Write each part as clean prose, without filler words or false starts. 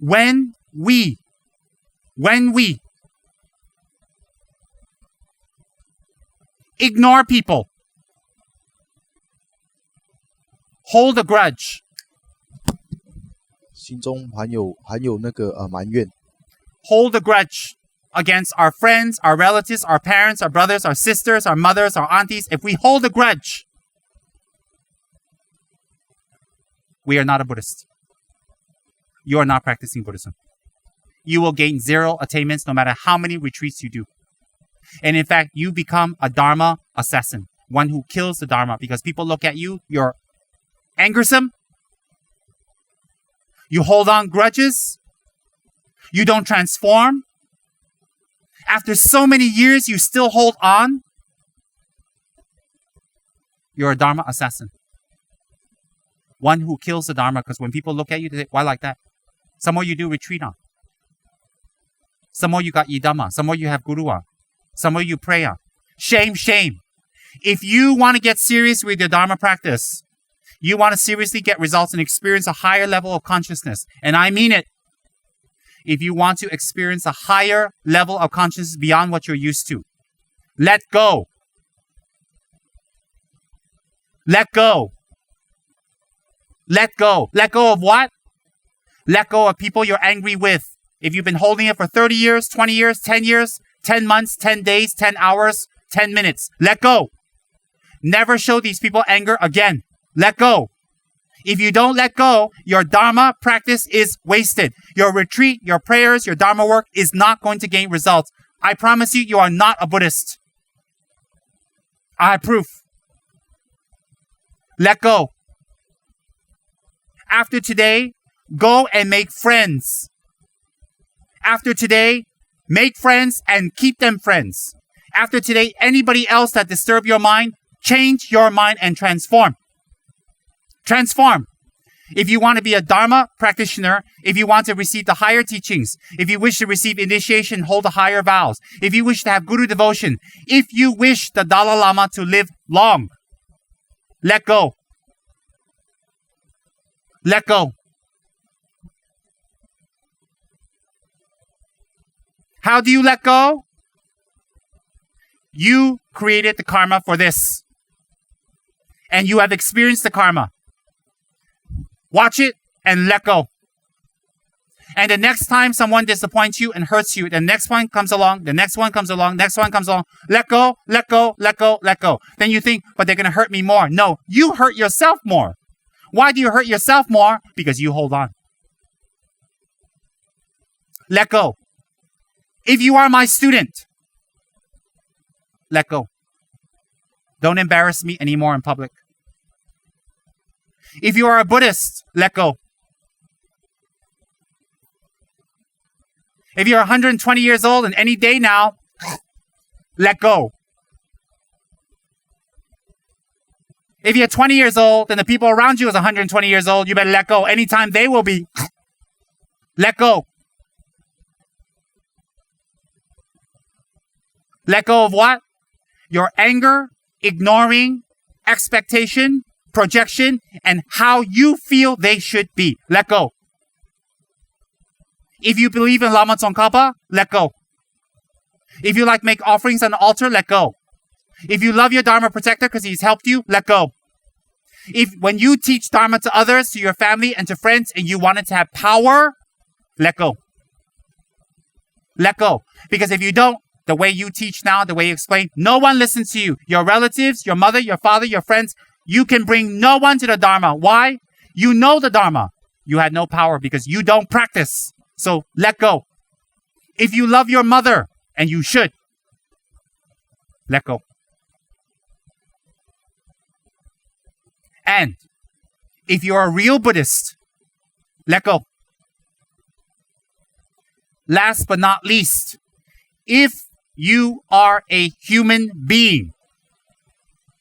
When we ignore people, hold a grudge, 心中含有那个埋怨， hold a grudge against our friends, our relatives, our parents, our brothers, our sisters, our mothers, our aunties. If we hold a grudge, we are not a Buddhist. You are not practicing Buddhism. You will gain 0 attainments no matter how many retreats you do. And in fact, you become a Dharma assassin, one who kills the Dharma because people look at you, you're angersome, you hold on grudges, you don't transform. After so many years, you still hold on. You're a Dharma assassin. One who kills the Dharma because when people look at you, they say, why like that? Some more you do retreat on. Some more you got Yidama. Some more you have Guru on. Some more you pray on. Shame, shame. If you want to get serious with your Dharma practice, you want to seriously get results and experience a higher level of consciousness, and I mean it. If you want to experience a higher level of consciousness beyond what you're used to, let go. Let go. Let go. Let go of what? Let go of people you're angry with. If you've been holding it for 30 years, 20 years, 10 years, 10 months, 10 days, 10 hours, 10 minutes, let go. Never show these people anger again. Let go. If you don't let go, your Dharma practice is wasted. Your retreat, your prayers, your Dharma work is not going to gain results. I promise you, you are not a Buddhist. I have proof. Let go. After today, go and make friends. After today, make friends and keep them friends. After today, anybody else that disturb your mind, change your mind and transform. Transform. If you want to be a Dharma practitioner, if you want to receive the higher teachings, if you wish to receive initiation, hold the higher vows, if you wish to have Guru devotion, if you wish the Dalai Lama to live long, let go. Let go. How do you let go? You created the karma for this. And you have experienced the karma. Watch it and let go. And the next time someone disappoints you and hurts you, the next one comes along, the next one comes along, next one comes along. Let go, let go, let go, let go. Then you think, but they're going to hurt me more. No, you hurt yourself more. Why do you hurt yourself more? Because you hold on. Let go. If you are my student, let go. Don't embarrass me anymore in public. If you are a Buddhist, let go. If you're 120 years old and any day now, let go. If you're 20 years old and the people around you is 120 years old, you better let go. Anytime they will be, let go. Let go of what? Your anger, ignoring, expectation, projection, and how you feel they should be. Let go. If you believe in Lama Tsongkhapa, let go. If you like make offerings on the altar, let go. If you love your Dharma protector because he's helped you, let go. If when you teach Dharma to others, to your family and to friends, and you wanted to have power, let go. Let go. Because if you don't, the way you teach now, the way you explain, no one listens to you. Your relatives, your mother, your father, your friends, you can bring no one to the Dharma. Why? You know the Dharma. You had no power because you don't practice. So let go. If you love your mother, and you should, let go. And if you're a real Buddhist, let go. Last but not least, if you are a human being,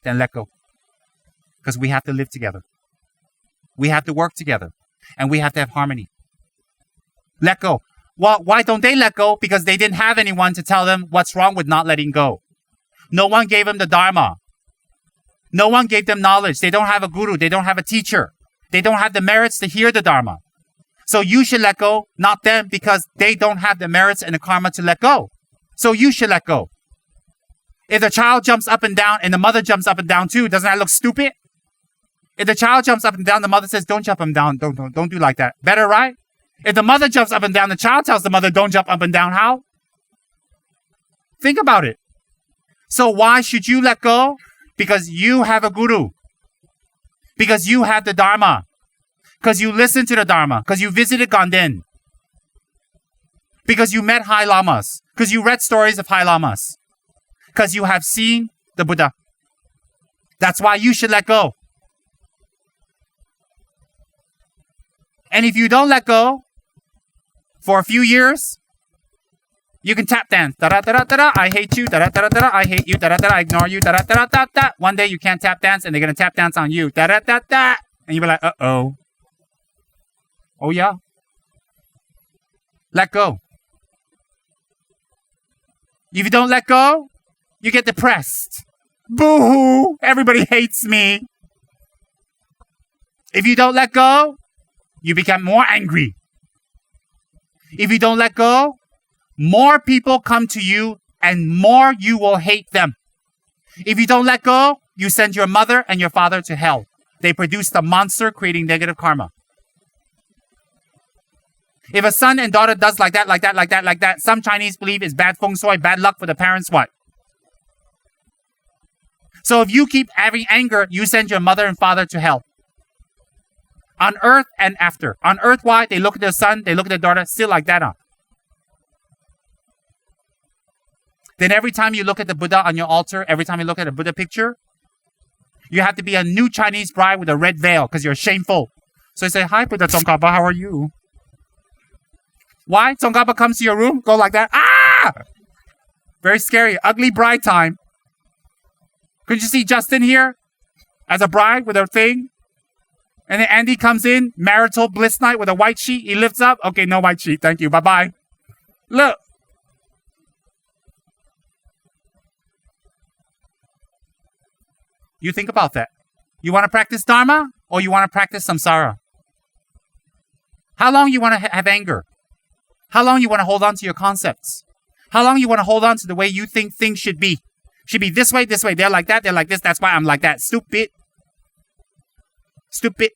then let go. Because we have to live together. We have to work together. And we have to have harmony. Let go. Well, why don't they let go? Because they didn't have anyone to tell them what's wrong with not letting go. No one gave them the Dharma. No one gave them knowledge. They don't have a guru. They don't have a teacher. They don't have the merits to hear the Dharma. So you should let go, not them, because they don't have the merits and the karma to let go. So you should let go. If the child jumps up and down and the mother jumps up and down too, doesn't that look stupid? If the child jumps up and down, the mother says, don't jump up and down. Don't do like that. Better, right? If the mother jumps up and down, the child tells the mother, don't jump up and down. How? Think about it. So why should you let go? Because you have a guru. Because you have the Dharma. Because you listen to the Dharma. Because you visited Ganden. Because you met High Lamas. Because you read stories of High Lamas. Because you have seen the Buddha. That's why you should let go. And if you don't let go for a few years, you can tap dance. Da-da-da-da-da-da, I hate you. Da-da-da-da-da-da, I hate you. Da-da-da-da, I ignore you. Da-da-da-da-da-da. One day you can't tap dance and they're going to tap dance on you. Da-da-da-da. And you'll be like, uh-oh. Oh, yeah. Let go. If you don't let go, you get depressed. Boo-hoo. Everybody hates me. If you don't let go, you become more angry. If you don't let go, more people come to you and more you will hate them. If you don't let go, you send your mother and your father to hell. They produce the monster creating negative karma. If a son and daughter does like that, some Chinese believe is bad feng shui, bad luck for the parents, what? So if you keep having anger, you send your mother and father to hell. On earth and after. On earth, why? They look at their son, they look at their daughter, still like that. Then every time you look at the Buddha on your altar, every time you look at a Buddha picture, you have to be a new Chinese bride with a red veil because you're shameful. So you say, hi, Buddha Tsongkhapa, how are you? Why? Tsongkhapa comes to your room, go like that. Ah! Very scary. Ugly bride time. Couldn't you see Justin here as a bride with a thing? And then Andy comes in, marital bliss night with a white sheet. He lifts up. Okay, no white sheet. Thank you. Bye-bye. Look. You think about that. You want to practice Dharma or you want to practice samsara? How long you want to have anger? How long you want to hold on to your concepts? How long you want to hold on to the way you think things should be? Should be this way, this way. They're like that, they're like this. That's why I'm like that. Stupid. Stupid.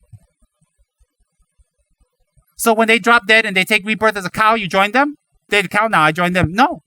So when they drop dead and they take rebirth as a cow, you join them? They're the cow now, I join them. No.